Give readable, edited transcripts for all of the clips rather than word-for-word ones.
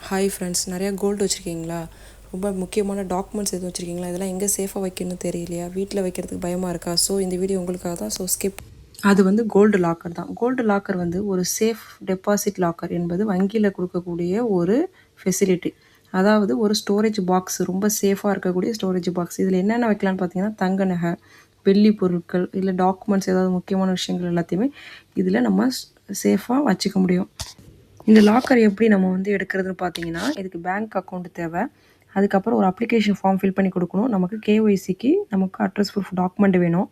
Hi friends, நிறையா gold வச்சுருக்கீங்களா? ரொம்ப முக்கியமான டாக்குமெண்ட்ஸ் எதுவும் வச்சுருக்கீங்களா? இதெல்லாம் எங்கே சேஃபாக வைக்கணும்னு தெரியலையா? வீட்டில் வைக்கிறதுக்கு பயமாக இருக்கா? ஸோ இந்த வீடியோ உங்களுக்காக தான். So skip. அது வந்து கோல்டு லாக்கர் தான். கோல்டு லாக்கர் வந்து ஒரு சேஃப் டெபாசிட் லாக்கர் என்பது வங்கியில் கொடுக்கக்கூடிய ஒரு ஃபெசிலிட்டி. அதாவது ஒரு ஸ்டோரேஜ் பாக்ஸ், ரொம்ப சேஃபாக இருக்கக்கூடிய ஸ்டோரேஜ் பாக்ஸ். இதில் என்னென்ன வைக்கலான்னு பார்த்தீங்கன்னா, தங்க நகை, வெள்ளி பொருட்கள், இல்லை டாக்குமெண்ட்ஸ், ஏதாவது முக்கியமான விஷயங்கள் எல்லாத்தையுமே இதில் நம்ம சேஃபாக வச்சுக்க முடியும். இந்த லாக்கர் எப்படி நம்ம வந்து எடுக்கிறதுன்னு பார்த்தீங்கன்னா, இதுக்கு பேங்க் அக்கௌண்ட் தேவை. அதுக்கப்புறம் ஒரு அப்ளிகேஷன் ஃபார்ம் ஃபில் பண்ணி கொடுக்கணும். நமக்கு கேஒய்சிக்கு நமக்கு அட்ரஸ் ப்ரூஃப் டாக்குமெண்ட் வேணும்.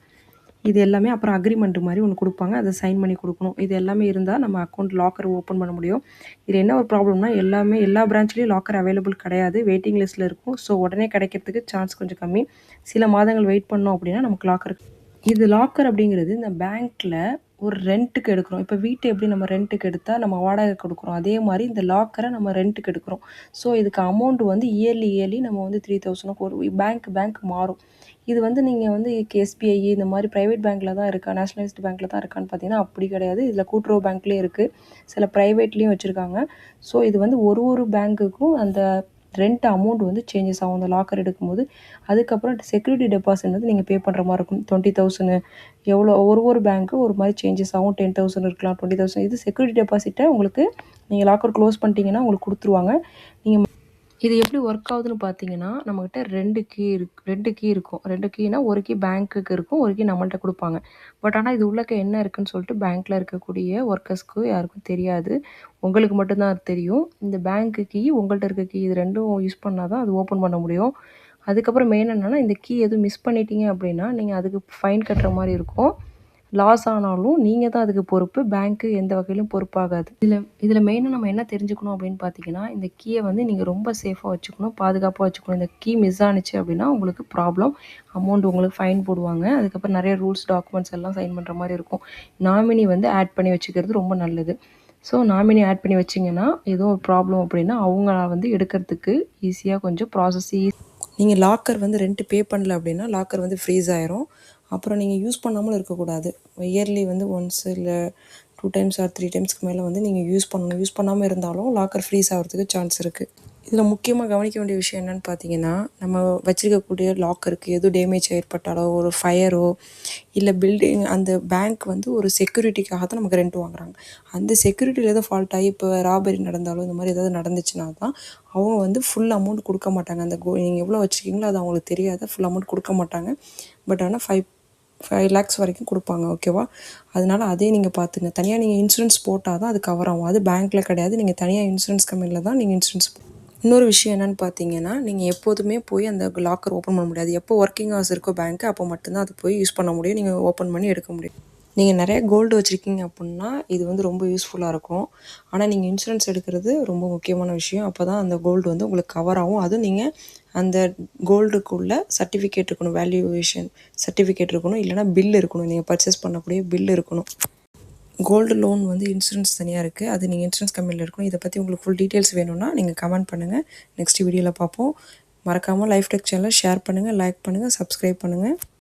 இது எல்லாமே அப்புறம் அக்ரிமெண்ட் மாதிரி ஒன்று கொடுப்பாங்க, அதை சைன் பண்ணி கொடுக்கணும். இது எல்லாமே இருந்தால் நம்ம அக்கௌண்ட் லாக்கர் ஓப்பன் பண்ண முடியும். இது என்ன ஒரு ப்ராப்ளம்னா, எல்லா பிரான்ச்லேயும் லாக்கர் அவைலபிள் கிடையாது, வெயிட்டிங் லிஸ்ட்டில் இருக்கும். ஸோ உடனே கிடைக்கிறதுக்கு சான்ஸ் கொஞ்சம் கம்மி. சில மாதங்கள் வெயிட் பண்ணோம் அப்படின்னா நமக்கு லாக்கர். இது லாக்கர் அப்படிங்கிறது இந்த பேங்க்கில் ஒரு ரெண்ட்டுக்கு எடுக்கிறோம். இப்போ வீட்டை எப்படி நம்ம ரெண்ட்டுக்கு எடுத்தால் நம்ம வாடகை கொடுக்குறோம், அதே மாதிரி இந்த லாக்கரை நம்ம ரெண்ட்டுக்கு எடுக்கிறோம். ஸோ இதுக்கு அமௌண்ட் வந்து இயர்லி நம்ம வந்து 3000 ஒரு பேங்க் மாறும். இது வந்து நீங்கள் வந்து எஸ்பிஐ இந்த மாதிரி ப்ரைவேட் பேங்க்கில் தான் இருக்கா, நேஷனலைஸ்டு பேங்க்கில் தான் இருக்கான்னு பார்த்தீங்கன்னா அப்படி கிடையாது. இதில் கூட்டுறவு பேங்க்லேயும் இருக்குது, சில ப்ரைவேட்லேயும் வச்சுருக்காங்க. ஸோ இது வந்து ஒரு பேங்க்குக்கும் அந்த ரெண்ட் அமௌண்ட் வந்து சேஞ்சஸ் ஆகும் அந்த லாக்கர் எடுக்கும்போது. அதுக்கப்புறம் செக்யூரிட்டி டெபாசிட் வந்து நீங்கள் பே பண்ணுற மாதிரி இருக்கும். 20,000 எவ்வளோ ஒரு பேங்க்கு ஒரு மாதிரி சேஞ்சஸ் ஆகும். 10,000 இருக்கலாம், 20,000. இது செக்யூரிட்டி டெபாசிட்டை உங்களுக்கு நீங்கள் லாக்கர் க்ளோஸ் பண்ணிட்டீங்கன்னா உங்களுக்கு கொடுத்துருவாங்க. நீங்கள் இது எப்படி ஒர்க் ஆகுதுன்னு பார்த்தீங்கன்னா, நம்மக்கிட்ட 2 கீ இருக்கும். 2 கீனா, ஒரு கீ பேங்க்குக்கு இருக்கும், ஒரு கீ நம்மள்ட்ட கொடுப்பாங்க. பட் ஆனால் இது உள்ளக்க என்ன இருக்குன்னு சொல்லிட்டு பேங்க்கில் இருக்கக்கூடிய ஒர்க்கர்ஸ்க்கு யாருக்கும் தெரியாது. உங்களுக்கு மட்டும்தான் அது தெரியும். இந்த பேங்க்கு கீ, உங்கள்கிட்ட இருக்க கீ, இது 2ம் யூஸ் பண்ணால் தான் அது ஓப்பன் பண்ண முடியும். அதுக்கப்புறம் மெயின் என்னென்னா, இந்த கீ எதுவும் மிஸ் பண்ணிட்டீங்க அப்படின்னா நீங்கள் அதுக்கு ஃபைன் கட்டுற மாதிரி இருக்கும். லாஸ் ஆனாலும் நீங்கள் தான் அதுக்கு பொறுப்பு, பேங்க்கு எந்த வகையிலும் பொறுப்பாகாது. இதில் மெயினாக நம்ம என்ன தெரிஞ்சுக்கணும் அப்படின்னு பார்த்தீங்கன்னா, இந்த கீயை வந்து நீங்கள் ரொம்ப சேஃபாக வச்சுக்கணும், பாதுகாப்பாக வச்சுக்கணும். இந்த கீ மிஸ் ஆனிச்சு அப்படின்னா உங்களுக்கு ப்ராப்ளம், அமௌண்ட் உங்களுக்கு ஃபைன் போடுவாங்க. அதுக்கப்புறம் நிறைய ரூல்ஸ் டாக்குமெண்ட்ஸ் எல்லாம் சைன் பண்ணுற மாதிரி இருக்கும். நாமினி வந்து ஆட் பண்ணி வச்சுக்கிறது ரொம்ப நல்லது. ஸோ நாமினி ஆட் பண்ணி வச்சிங்கன்னா ஏதோ ஒரு ப்ராப்ளம் அப்படின்னா அவங்கள வந்து எடுக்கிறதுக்கு ஈஸியாக கொஞ்சம் ப்ராசஸ் நீங்கள் லாக்கர் வந்து ரெண்ட்டு பே பண்ணல அப்படின்னா லாக்கர் வந்து ஃப்ரீஸ் ஆயிரும். அப்புறம் நீங்கள் யூஸ் பண்ணாமலும் இருக்கக்கூடாது. இயர்லி வந்து ஒன்ஸ் இல்லை 2 டைம்ஸ் ஆர் 3 டைம்ஸ்க்கு மேலே வந்து நீங்கள் யூஸ் பண்ணணும். யூஸ் பண்ணாமல் இருந்தாலும் லாக்கர் ஃப்ரீஸ் ஆகிறதுக்கு சான்ஸ் இருக்குது. இதில் முக்கியமாக கவனிக்க வேண்டிய விஷயம் என்னென்னு பார்த்தீங்கன்னா, நம்ம வச்சுருக்கக்கூடிய லாக்கருக்கு எதுவும் டேமேஜ் ஏற்பட்டாலோ, ஒரு ஃபயரோ இல்லை பில்டிங், அந்த பேங்க் வந்து ஒரு செக்யூரிட்டிக்காக தான் நமக்கு ரெண்ட் வாங்குறாங்க. அந்த செக்யூரிட்டியில் எதுவும் ஃபால்ட் ஆகி இப்போ ராபரி நடந்தாலும் இந்த மாதிரி ஏதாவது நடந்துச்சுன்னா தான் அவங்க வந்து ஃபுல் அமௌண்ட் கொடுக்க மாட்டாங்க. அந்த நீங்கள் எவ்வளோ வச்சுருக்கீங்களோ அது அவங்களுக்கு தெரியாது, ஃபுல் அமௌண்ட் கொடுக்க மாட்டாங்க. பட் ஆனால் 5 lakhs வரைக்கும் கொடுப்பாங்க. ஓகேவா? அதனால் அதே நீங்கள் பார்த்துங்க. தனியாக நீங்கள் இன்சூரன்ஸ் போட்டால் தான் அது கவர் ஆகும். அது பேங்க்கில் கிடையாது, நீங்கள் தனியாக இன்சூரன்ஸ் கம்பெனியில் தான் நீங்கள் இன்சூரன்ஸ். இன்னொரு விஷயம் என்னென்னு பார்த்தீங்கன்னா, நீங்கள் எப்போதுமே போய் அந்த லாக்கர் ஓப்பன் பண்ண முடியாது. எப்போ ஒர்க்கிங் ஹவர்ஸ் இருக்கோ பேங்க்கு, அப்போ மட்டும்தான் அது போய் யூஸ் பண்ண முடியும், நீங்கள் ஓப்பன் பண்ணி எடுக்க முடியும். நீங்கள் நிறைய கோல்டு வச்சுருக்கீங்க அப்படின்னா இது வந்து ரொம்ப யூஸ்ஃபுல்லாக இருக்கும். ஆனால் நீங்கள் இன்சூரன்ஸ் எடுக்கிறது ரொம்ப முக்கியமான விஷயம். அப்போ தான் அந்த கோல்டு வந்து உங்களுக்கு கவர் ஆகும். அதுவும் நீங்கள் அந்த கோல்டுக்குள்ளே சர்டிஃபிகேட் இருக்கணும், வேல்யூவேஷன் சர்டிஃபிகேட் இருக்கணும், இல்லைனா பில் இருக்கணும், நீங்கள் பர்ச்சேஸ் பண்ணக்கூடிய பில் இருக்கணும். கோல்டு லோன் வந்து இன்சூரன்ஸ் தனியாக இருக்குது, அது நீங்கள் இன்சூரன்ஸ் கம்பெனியில் இருக்கணும். இதை பற்றி உங்களுக்கு ஃபுல் டீட்டெயில்ஸ் வேணும்னா நீங்கள் கமெண்ட் பண்ணுங்கள். நெக்ஸ்ட் வீடியோவில் பார்ப்போம். மறக்காமல் லைஃப் டெக் சேனலை ஷேர் பண்ணுங்கள், லைக் பண்ணுங்கள், சப்ஸ்கிரைப் பண்ணுங்கள்.